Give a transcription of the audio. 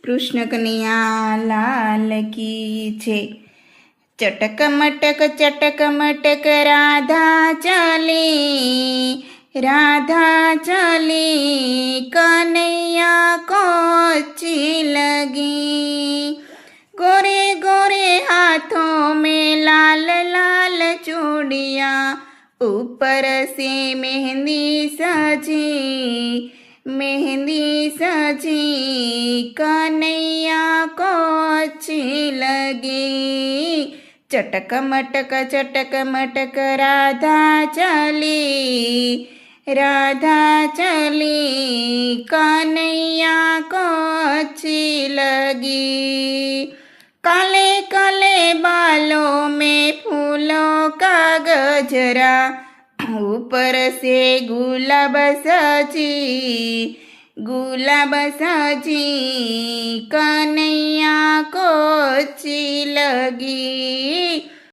कृष्ण कन्हैया लाल की छे। चटक मटक राधा चली, राधा चली कन्हैया को अच्छी लगी। गोरे गोरे हाथों में लाल लाल चूड़िया, ऊपर से मेहंदी सजी, मेहंदी सजी कन्हैया को अच्छी लगी। चटक मटक राधा चली, राधा चली कन्हैया को अच्छी लगी। काले काले बालों में फूलों का गजरा, ऊपर से गुलाब सजी, गुलाब सजी कन्हैया को अच्छी लगी।